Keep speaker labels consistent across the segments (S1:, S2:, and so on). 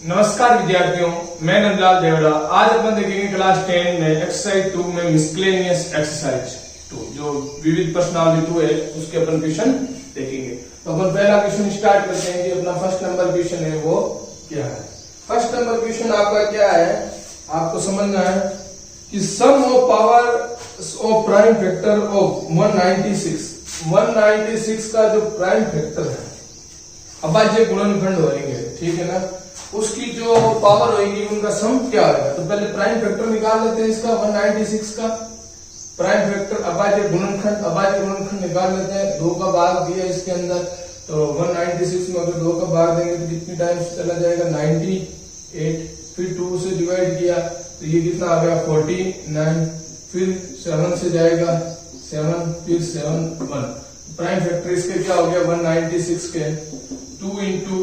S1: नमस्कार विद्यार्थियों, मैं नंदलाल देवड़ा। आज अपन देखेंगे क्लास 10 में एक्सरसाइज 2 में मिसलेनियस एक्सरसाइज 2 जो विविध प्रश्नावली 2 है उसके अपन क्वेश्चन देखेंगे। तो अपन पहला क्वेश्चन स्टार्ट करते हैं कि अपना फर्स्ट नंबर क्वेश्चन है वो क्या है। फर्स्ट नंबर क्वेश्चन आपका क्या है, आपको समझना है कि sum of power of prime factor of 196 का जो प्राइम फैक्टर है, अभाज्य गुणनखंड होंगे, ठीक है ना, उसकी जो पावर होगी उनका सम क्या होगा। तो पहले प्राइम फैक्टर निकाल लेते हैं इसका 196 का प्राइम फैक्टर अभाज्य गुणनखंड निकाल लेते हैं। 2 का भाग दिया इसके अंदर, तो 196 में अगर 2 का भाग देंगे तो कितनी टाइम्स चला जाएगा 98, फिर 2 से डिवाइड किया तो ये कितना आ गया 49, फिर 7 से जाएगा 7, फिर 7 1। प्राइम फैक्टर इसके क्या हो गया 196 के 2 इंटू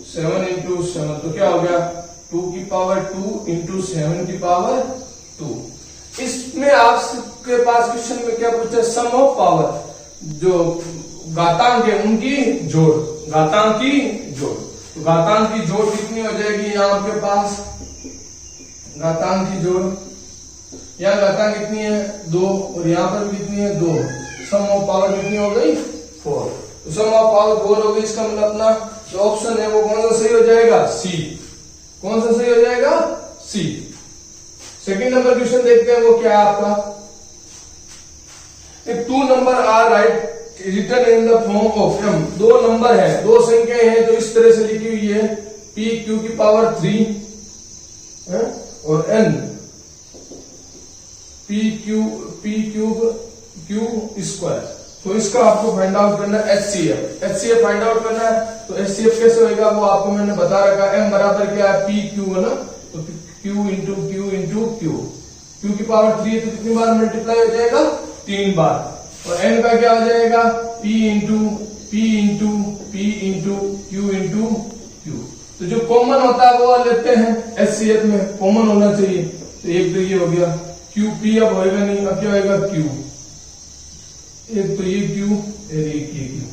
S1: 7 इंटू 7, तो क्या हो गया 2 की पावर 2 इंटू 7 की पावर 2। इसमें आपके पास क्वेश्चन में क्या पूछा है, सम ऑफ पावर, जो घातांक है उनकी जोड़, घातांक की जोड़। तो घातांक की जोड़ कितनी हो जाएगी यहाँ आपके पास, घातांक की जोड़, यहाँ घातांक कितनी है 2 और यहाँ पर भी कितनी है 2, सम ऑफ पावर कितनी हो गई 4। तो सम ऑफ पावर 4 हो गई, इसका मतलब अपना जो ऑप्शन है वो कौन सा सही हो जाएगा, सी। कौन सा सही हो जाएगा, सी। सेकंड नंबर क्वेश्चन देखते हैं वो क्या है आपका। एक 2 number are right written in the form of M, 2 number है, 2 संख्याएं हैं जो इस तरह से लिखी हुई है, पी क्यू की पावर 3 और एन पी क्यू स्क्वायर। तो इसका आपको फाइंड आउट करना है एचसीएफ फाइंड आउट करना है। तो एचसीएफ कैसे होगा वो आपको मैंने बता रखा है। एम बराबर क्या है पी क्यू है ना, तो क्यू इंटू क्यू की पावर 3 तो कितनी बार मल्टीप्लाई हो जाएगा 3 बार, और एन का क्या हो जाएगा पी इंटू क्यू। तो जो कॉमन होता है वो लेते हैं, एचसीएफ में कॉमन होना चाहिए। तो एक तो ये हो गया क्यू, पी अब होएगा नहीं, अब क्या होएगा क्यू, एक तो ये क्यू और एक ये क्यू,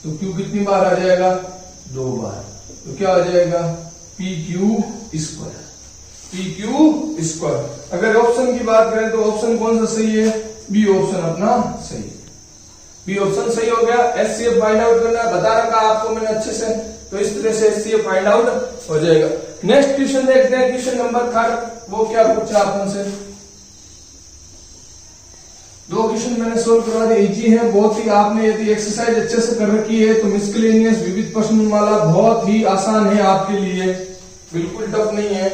S1: तो क्यू कितनी बार आ जाएगा 2 बार, तो क्या हो जाएगा पी क्यू स्क्वायर। अगर ऑप्शन की बात करें तो ऑप्शन कौन सा सही है, बी ऑप्शन अपना सही है, बी ऑप्शन सही हो गया। एचसीएफ फाइंड आउट करना बता रखा आपको मैंने अच्छे से, तो इस तरह से एचसीएफ फाइंड आउट हो जाएगा। नेक्स्ट क्वेश्चन देखते हैं, क्वेश्चन नंबर 3, वो क्या पूछा अपन से। 2 क्वेश्चन मैंने सोल्व करवा दिए, इजी है बहुत ही। आपने यदि एक्सरसाइज अच्छे से कर रखी है तो मिसलेनियस विविध प्रश्नमाला बहुत ही आसान है आपके लिए, बिल्कुल टफ नहीं है।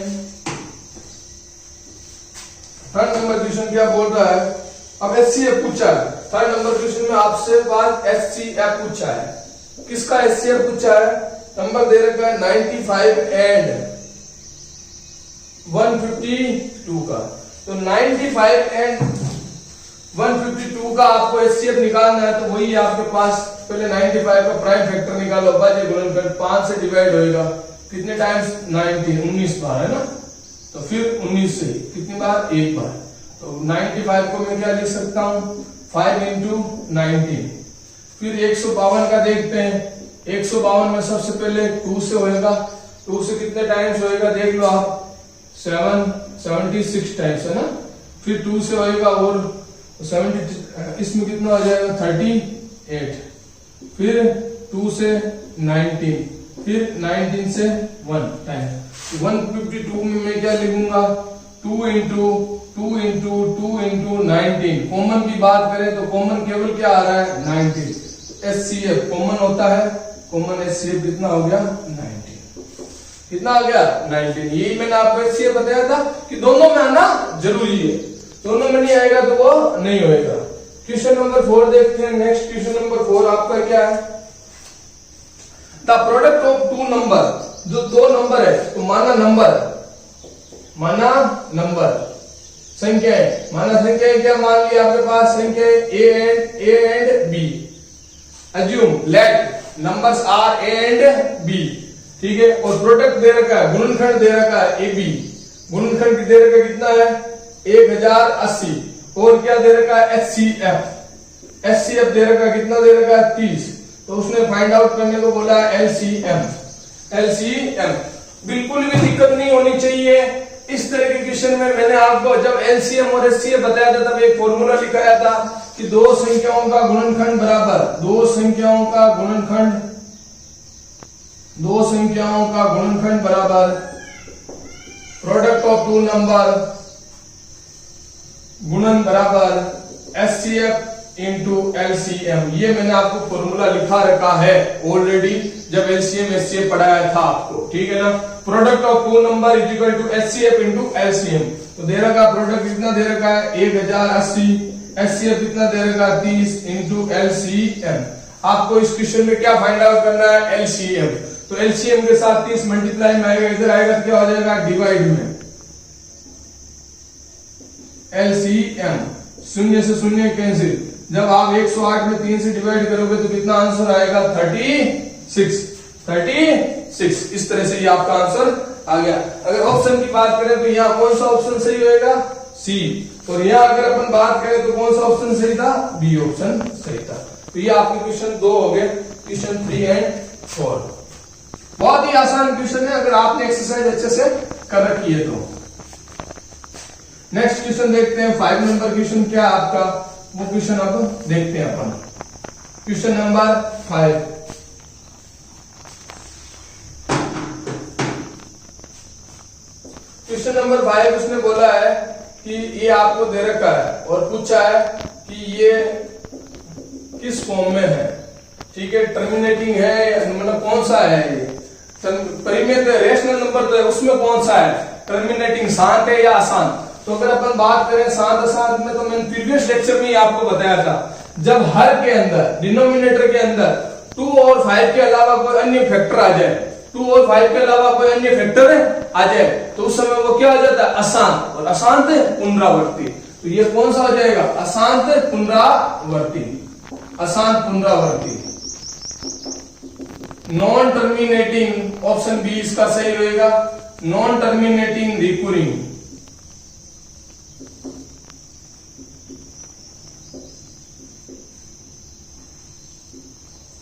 S1: 3rd नंबर क्वेश्चन क्या बोल रहा है, अब एचसीएफ पूछा है। 3rd नंबर क्वेश्चन में आपसे बात एचसीएफ पूछा है। किसका एचसीएफ पूछा है, नंबर दे रखा है 95 एंड 152 का। तो 95 एंड 152 का आपको एचसीएफ निकालना है। तो वही आपके पास पहले 95 का प्राइम फैक्टर निकालो, अभाज्य गुणनखंड 5 से डिवाइड होएगा, कितने टाइम्स 19 बार है ना, तो फिर 19 से कितनी बार 1 बार। तो 95 को मैं क्या लिख सकता हूँ 5 इंटू 19। फिर 152 का देखते हैं, 152 में सबसे पहले 2 से होएगा, 2 से कितने टाइम्स होएगा देख लो आप, 76 टाइम्स है ना। फिर 2 से होएगा और 70, इसमें कितना आ जाएगा 38, फिर 2 से 19, फिर 19 से 1 टाइम। 152 में मैं क्या लिखूंगा 2 इंटू 19। कॉमन की बात करें तो कॉमन केवल क्या आ रहा है 19, एचसीएफ कॉमन होता है, कॉमन एचसीएफ कितना हो गया 19, कितना आ गया 19। यही मैंने आपको एचसीएफ बताया था कि दोनों में आना जरूरी है, दोनों में नहीं आएगा तो वो नहीं होएगा। क्वेश्चन नंबर 4 देखते हैं। नेक्स्ट क्वेश्चन नंबर 4 आपका क्या है, द प्रोडक्ट ऑफ 2 नंबर, जो 2 नंबर है, तो माना नंबर संख्या है, माना संख्या क्या मान लिया आपके पास संख्या A and B, assume let numbers are A and B, ठीक है। और प्रोडक्ट दे रखा है, गुणनखंड दे रखा है ए बी, गुणनखंड दे रखा कितना है 1080, और क्या दे रखा है एचसीएफ दे रखा कितना दे रखा है 30। तो उसने फाइंड आउट करने को बोला एलसीएम। LCM। बिल्कुल भी दिक्कत नहीं होनी चाहिए। इस तरह के क्वेश्चन में मैंने आपको जब LCM और HCF बताया था तब एक फॉर्मूला लिखाया था कि दो संख्याओं का गुणनखंड बराबर दो संख्याओं का गुणनखंड बराबर प्रोडक्ट ऑफ टू नंबर गुणन बराबर HCF इंटू LCM। ये मैंने आपको फॉर्मूला लिखा रखा है ऑलरेडी जब LCM HCF पढ़ाया था आपको, ठीक है ना। Product of two number is equal to HCF into LCM। तो दे रखा प्रोडक्ट कितना दे रखा है 1080, HCF कितना दे रखा है 30 इंटू LCM। आपको इस क्वेश्चन में क्या फाइंड आउट करना है LCM। तो LCM के साथ 30 मल्टीप्लाई में आएगा, इधर आएगा तो क्या हो जाएगा डिवाइड में LCM। शून्य से शून्य कैंसिल। जब आप 108 में 3 से डिवाइड करोगे तो कितना आंसर आएगा 36। इस तरह से ये आपका आंसर आ गया। अगर ऑप्शन की बात करें तो यहाँ कौन सा ऑप्शन सही होएगा C, और यहाँ अगर अपन बात करें तो कौन सा ऑप्शन सही था B ऑप्शन सही था। तो ये आपके क्वेश्चन 2 हो गए, क्वेश्चन 3 एंड 4। बहुत ही आसान क्वेश्चन है अगर आपने एक्सरसाइज अच्छे से कर रखी है तो। नेक्स्ट क्वेश्चन देखते हैं 5 नंबर क्वेश्चन क्या है आपका, वो क्वेश्चन अब देखते हैं अपन। Question number 5। क्वेश्चन नंबर 5 उसने बोला है कि ये आपको दे रखा है और पूछा है कि ये किस फॉर्म में है, ठीक है। टर्मिनेटिंग है, मतलब कौन सा है ये परिमेय रेशनल नंबर तो है, उसमें कौन सा है टर्मिनेटिंग, शांत है या अशांत। तो अगर अपन बात करें शांत अशांत में, तो मैंने प्रीवियस लेक्चर में ही आपको बताया था जब हर के अंदर डिनोमिनेटर के अंदर 2 और 5 के अलावा कोई अन्य फैक्टर आ जाए, 2 और 5 के अलावा कोई अन्य फैक्टर आ जाए तो उस समय वो क्या हो जाता है अशांत, और अशांत पुनरावर्ती। तो ये कौन सा हो जाएगा अशांत पुनरावर्ती, अशांत पुनरावर्ती। नॉन टर्मिनेटिंग ऑप्शन बी इसका सही रहेगा, नॉन टर्मिनेटिंग रिकरिंग।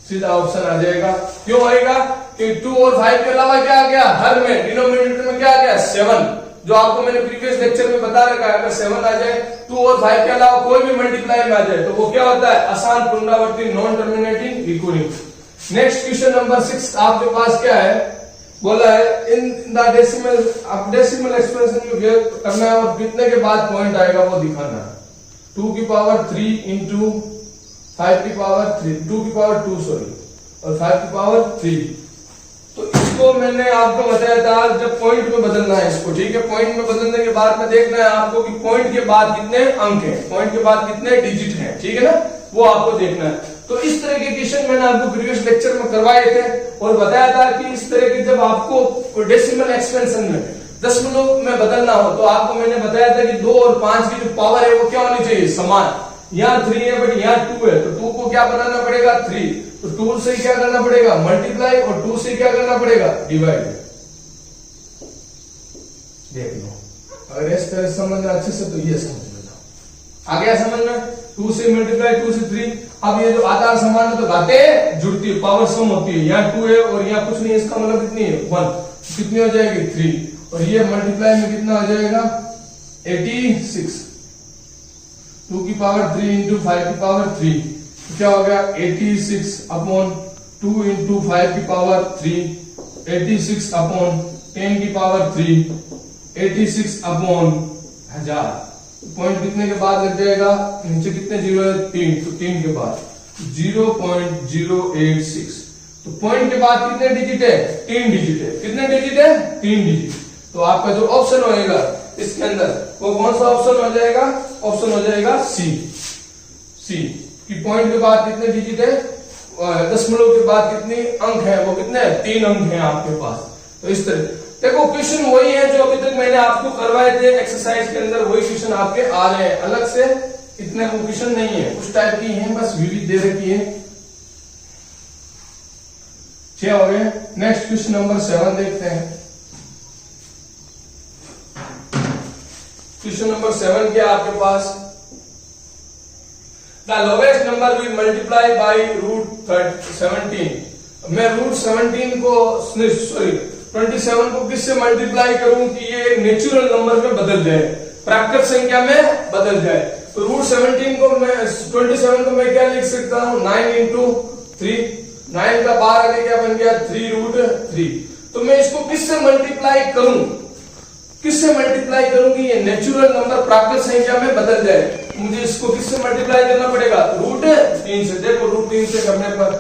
S1: सीधा ऑप्शन आ जाएगा। क्यों आएगा कि 2 और 5 के अलावा क्या आ गया हर में डिनोमिनेटर में क्या आ गया 7, जो आपको मैंने प्रीवियस लेक्चर में बता रखा है। अगर 7 आ जाए 2 और 5 के अलावा कोई भी मल्टीप्लाई में आ जाए तो वो क्या होता है अशांत पुनरावर्ती, non terminating recurring. Next question number 6 आपके पास क्या है, बोला है इन द डेसिमल, अब डेसिमल एक्सप्रेशन में व्यक्त करना है और कितने के बाद पॉइंट आएगा वो दिखाना है। 2 की पावर 3 इंटू 5 की पावर 3, 2 की पावर 2 सॉरी, और 5 की पावर 3। तो इसको मैंने आपको बताया था जब पॉइंट में बदलना है इसको, ठीक है। पॉइंट में बदलने के बाद में देखना है आपको कि पॉइंट के बाद कितने अंक हैं, पॉइंट के बाद कितने डिजिट हैं, ठीक है ना, वो आपको देखना है। तो इस तरह के क्वेश्चन मैंने आपको प्रीवियस लेक्चर में करवाए थे और बताया था कि इस तरह के जब आपको डेसिमल एक्सपेंशन में दशमलव में बदलना हो तो आपको मैंने बताया था कि 2 और 5 की जो पावर है वो क्या होनी चाहिए समान। यहाँ 3 है बट यहाँ 2 है, तो 2 को क्या बनाना पड़ेगा 3, तो 2 से क्या करना पड़ेगा मल्टीप्लाई, और 2 से क्या करना पड़ेगा डिवाइड। देख लो अगर इस तरह समझना अच्छे से तो ये समझ लेना, आ गया समझ में। 2 से मल्टीप्लाई 2 से 3। अब ये जो आधार समान है तो घातें जुड़ती है, पावर सम होती है। यहाँ 2 है और यहाँ कुछ नहीं है, इसका मतलब कितनी है 1, कितनी हो जाएगी 3, और ये मल्टीप्लाई में कितना हो जाएगा 86। 2 की पावर 3 इंटू 5 की पावर 3 तो क्या हो गया 86 अपॉन 2 इंटू 5 की पावर 3, 86 अपॉन 10 की पावर 3, 86 अपॉन 1000। पॉइंट कितने के बाद लग जाएगा, नीचे कितने जीरो है 3, तो 3 के बाद 0.086। तो पॉइंट के बाद कितने डिजिट है 3 डिजिट है, कितने डिजिट है 3 डिजिट। तो आपका जो ऑप्शन होएगा इसके अंदर वो कौन सा ऑप्शन हो जाएगा, ऑप्शन हो जाएगा सी कि पॉइंट के बाद कितने डिजिट है, दशमलव के बाद कितने अंक है, वो कितने 3 अंक हैं आपके पास। तो इस तरह देखो क्वेश्चन वही है जो अभी तक मैंने आपको करवाए थे एक्सरसाइज के अंदर, वही क्वेश्चन आपके आ रहे हैं, अलग से इतने वो क्वेश्चन नहीं है, उस टाइप की हैं, बस विविध दे रखी है। 6 हो गए। नेक्स्ट क्वेश्चन नंबर 7 देखते हैं। क्वेश्चन नंबर 7 क्या आपके पास, the lowest number will multiply by root 17 मैं रूट 17 को सॉरी 27 को किससे मल्टीप्लाई करूं कि ये नेचुरल नंबर में बदल जाए, प्राकृत संख्या में बदल जाए। तो रूट 17 को मैं 27 को मैं क्या लिख सकता हूं 9 इंटू 3, 9 का 12 आगे क्या बन गया 3 रूट 3। तो मैं इसको किससे मल्टीप्लाई करूं, किससे मल्टीप्लाई करूं कि ये नेचुरल नंबर प्राकृत संख्या में बदल जाए। मुझे इसको किससे मल्टीप्लाई करना पड़ेगा रूट 3 से। देखो रूट 3 से करने पर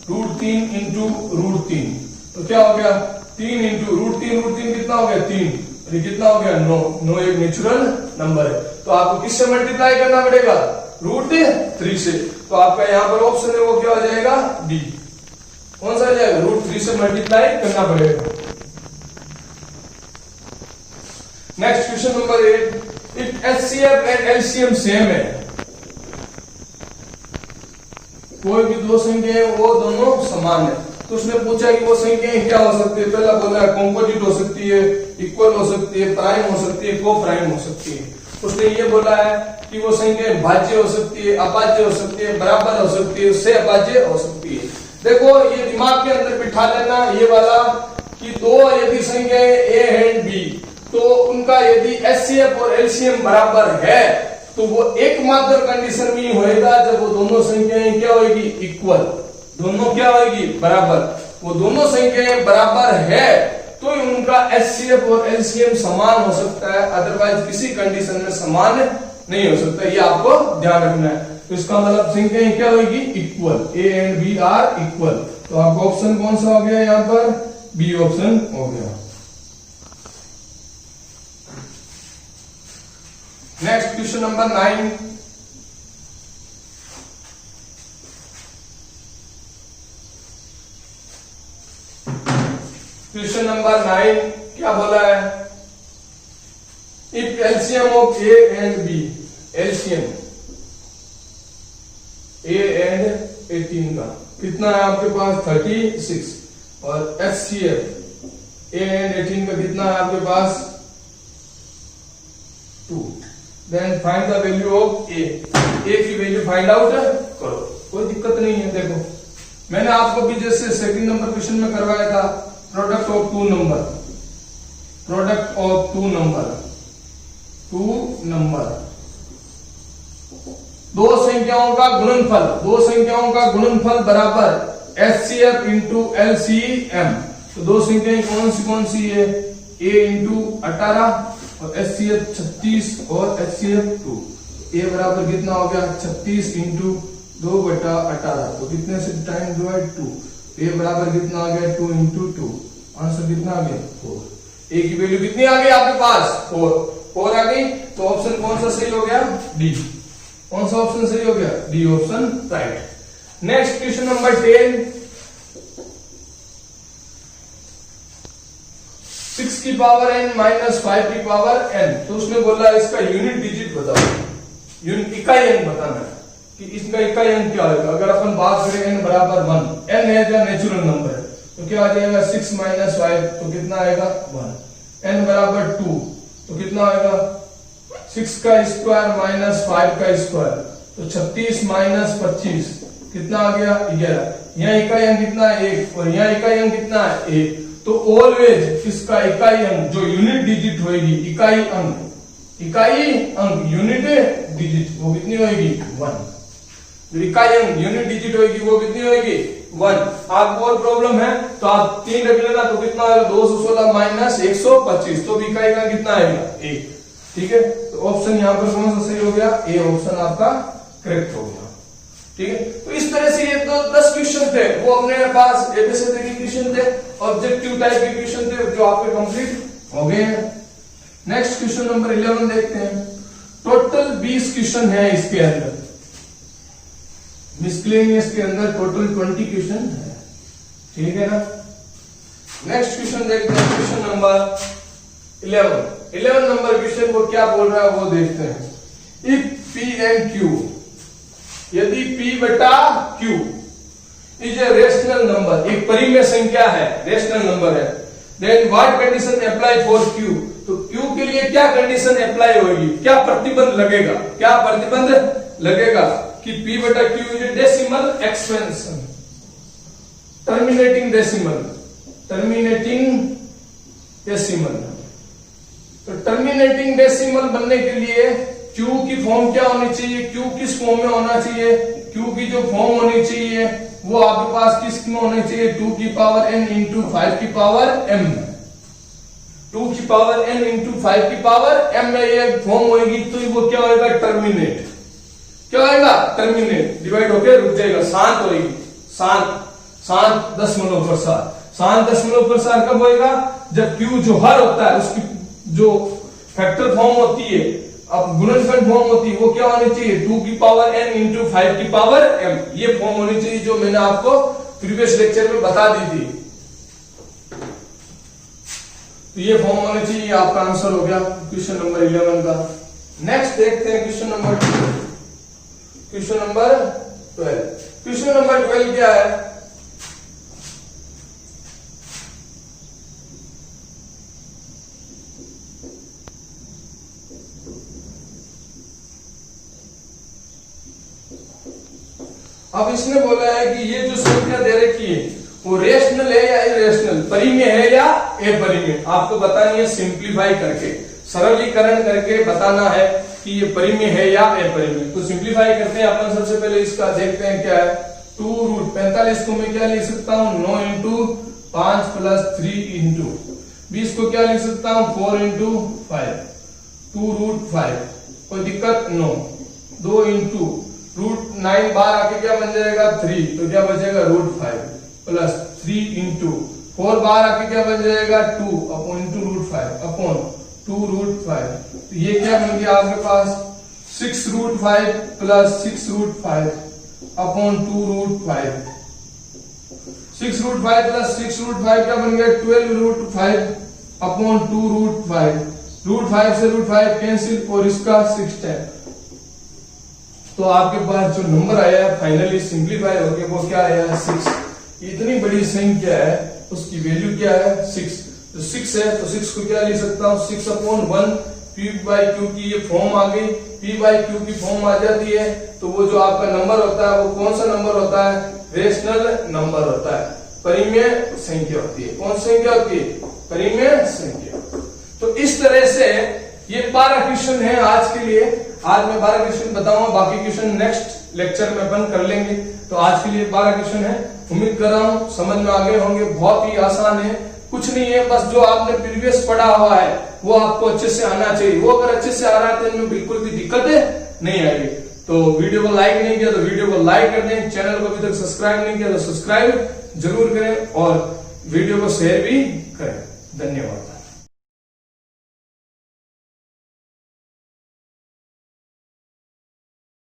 S1: रूट 3 इंटू रूट 3 तो क्या हो गया 3 इंटू रूट 3 कितना हो गया 3, और ये कितना हो गया 9, 9 एक नेचुरल नंबर है। तो आपको किससे मल्टीप्लाई करना पड़ेगा रूट 3 से। तो आपका यहाँ पर ऑप्शन है वो क्या हो जाएगा डी। कौन सा हो जाएगा रूट 3 से मल्टीप्लाई करना पड़ेगा। Next question number 8, if HCF and LCM same है, कोई भी दो संख्या है वो दोनों समान है। तो उसने पूछा कि वो संख्याएं क्या हो सकती है। पहला बोला कंपोजिट हो सकती है, इक्वल हो सकती है, प्राइम हो सकती है, को प्राइम हो सकती है। उसने ये बोला है कि वो संख्याएं भाज्य हो सकती है, अभाज्य हो सकती है, बराबर हो सकती है, उससे अभाज्य हो सकती है। देखो ये दिमाग के अंदर बिठा लेना ये वाला कि दो यदि संख्याएं ए एंड बी तो उनका यदि एचसीएफ और एलसीएम बराबर है तो वो एकमात्र कंडीशन में होएगा जब वो दोनों संख्याएं क्या होगी इक्वल, दोनों क्या होगी बराबर। वो दोनों संख्याएं बराबर है तो उनका एचसीएफ और एलसीएम समान हो सकता है, अदरवाइज किसी कंडीशन में समान नहीं हो सकता। ये आपको ध्यान रखना है। तो इसका मतलब संख्याएं क्या होगी equal, A and B are equal. तो आपका ऑप्शन कौन सा हो गया यहाँ पर बी ऑप्शन हो गया। Next question number 9, question number 9 क्या बोला है, if LCM of A and B, LCM A and 18 का कितना है आपके पास 36 और एचसीएफ ए एंड 18 का कितना है आपके पास 2। Then find the value of A, A की वैल्यू फाइंड आउट करो, कोई दिक्कत नहीं है। देखो मैंने आपको भी जैसे सेकंड नंबर क्वेश्चन में करवाया था product of two number, product of two number, दो संख्याओं का गुणनफल, दो संख्याओं का गुणनफल बराबर एचसीएफ इंटू एलसीएम। तो दो संख्याएं कौन सी है ए इंटू 18 और एचसीएफ 36 और एचसीएफ 2। ए बराबर कितना हो गया 36 इंटू 2/18 तो कितने से टाइम डिवाइड 2। ए बराबर कितना आ गया 2 इंटू 2, आंसर कितना आ गया 4। ए की वैल्यू कितनी आ गई आपके पास 4 आ गई। तो ऑप्शन कौन सा सही हो गया डी। कौन सा ऑप्शन सही हो गया D option right. Next question number 10, 6 की पावर n माइनस 5 की पावर n। तो उसने बोला इसका यूनिट डिजिट बताओ, यूनिट इकाई अंक बताना है कि इसका इकाई अंक क्या होगा। अगर अपन बात करें n बराबर 1, n है जो नेचुरल नंबर है तो क्या आ जाएगा 6 माइनस 5 तो कितना आएगा 1। n बराबर 2 तो कितना आएगा 6 का स्क्वायर माइनस 5 का स्क्वायर तो 36 माइनस 25 कितना आ गया 11। यहाँ इकाई अंक कितना है 1 और यहाँ इकाई अंक कितना है 1। तो ऑलवेज इसका इकाई अंक जो यूनिट डिजिट होगी, इकाई अंक यूनिट डिजिट वो कितनी होगी 1। जो इकाई अंक यूनिट डिजिट होगी वो कितनी होगी 1। आपको और प्रॉब्लम है तो आप 3 रख लेना तो कितना आएगा 216 माइनस 125 तो भी इकाई अंक कितना आएगा 1। ठीक है तो ऑप्शन यहाँ पर कौन सा सही हो गया ए ऑप्शन आपका करेक्ट हो गया। ठीक है तो इस तरह से ये तो 10 क्वेश्चन थे वो अपने पास एबीसीडी के क्वेश्चन थे, ऑब्जेक्टिव टाइप के क्वेश्चन थे जो आपके कंप्लीट हो गए हैं। नेक्स्ट क्वेश्चन नंबर 11 देखते हैं। टोटल 20 क्वेश्चन है इसके अंदर, मिसलेनियस के अंदर टोटल 20 क्वेश्चन है। ठीक है ना। नेक्स्ट क्वेश्चन देखते हैं क्वेश्चन नंबर 11 नंबर क्वेश्चन को क्या बोल रहा है वो देखते हैं। इफ पी एंड क्यू, यदि p बटा q is a rational number, एक परिमेय संख्या है, रेशनल नंबर है, then what condition apply for q। तो q के लिए क्या कंडीशन अप्लाई होगी, क्या प्रतिबंध लगेगा, क्या प्रतिबंध लगेगा कि p बटा q is A decimal expansion. Terminating decimal, terminating decimal. तो टर्मिनेटिंग डेसिमल बनने के लिए Q की फॉर्म क्या होनी चाहिए, Q किस फॉर्म में होना चाहिए, Q की जो फॉर्म होनी चाहिए वो आपके पास किस में होनी चाहिए, 2 की पावर n इंटू 5 की पावर m, 2 की पावर n इंटू 5 की पावर m में ये फॉर्म होगी तो वो क्या होगा, टर्मिनेट, क्या होगा, टर्मिनेट, डिवाइड होके रुक जाएगा, शांत होगी, शांत, शांत दशमलव प्रसार, शांत दशमलव प्रसार कब होएगा, जब Q जो हर होता है उसकी जो फैक्टर फॉर्म होती है, अब गुणनखंड फॉर्म होती है, वो क्या होनी चाहिए, 2 की पावर n इंटू 5 की पावर m, ये फॉर्म होनी चाहिए जो मैंने आपको प्रीवियस लेक्चर में बता दी थी। तो ये फॉर्म होनी चाहिए, आपका आंसर हो गया क्वेश्चन नंबर 11 का। नेक्स्ट देखते हैं question number 12, question number 12, question number 12 क्या है, अब इसने बोला है कि ये जो संख्या दे रखी है वो रेशनल है या इरेशनल, परिमेय है या अपरिमेय, आपको बतानी है सिंप्लीफाई करके, सरलीकरण करके बताना है कि ये परिमेय है या अपरिमेय। तो सिंप्लीफाई करते हैं अपन, सबसे पहले इसका देखते हैं क्या है, 2√45 को मैं क्या लिख सकता हूँ, 9 इंटू 5 प्लस 3 इंटू 20 को क्या लिख सकता हूँ, 4 इंटू 5, 2√5, कोई दिक्कत, 9, 2 इंटू √9 बार आके क्या बन जाएगा 3, तो क्या बचेगा √5 प्लस 3 इंटू 4 बार आके क्या बन जाएगा 2 अपॉन इंटू √5 अपॉन 2√5, तो ये क्या बन गया आपके पास 6√5 प्लस 6√5 अपॉन 2√5, 6√5 प्लस 6√5 क्या बन गया 12√5 अपॉन 2√5, √5 से √5 कैंसिल और इसका 6 10, तो आपके पास जो नंबर आया है फाइनली सिंप्लीफाई होके वो क्या आया 6, इतनी बड़ी संख्या है उसकी वैल्यू क्या है 6, तो 6 है तो 6 को क्या लिख सकता हूँ 6 अपॉन 1 p/q की ये फॉर्म आ गई, p/q की फॉर्म आ जाती है तो वो जो आपका नंबर होता है वो कौन सा नंबर होता है, रेशनल नंबर होता है, परिमेय संख्या होती है, कौन सी संख्या होती है, परिमेय संख्या। तो इस तरह से ये 12 क्वेश्चन है आज के लिए, आज मैं 12 क्वेश्चन बताऊंगा, बाकी क्वेश्चन नेक्स्ट लेक्चर में अपन कर लेंगे। तो आज के लिए 12 क्वेश्चन है, उम्मीद कर रहा हूं समझ में आ गए होंगे, बहुत ही आसान है, कुछ नहीं है, बस जो आपने प्रीवियस पढ़ा हुआ है वो आपको अच्छे से आना चाहिए, वो अगर अच्छे से आ रहा है तो इनमें बिल्कुल भी दिक्कत नहीं आएगी। तो वीडियो को लाइक नहीं किया तो वीडियो को लाइक कर दें, चैनल को अभी तक सब्सक्राइब नहीं किया तो सब्सक्राइब जरूर करें और वीडियो को शेयर भी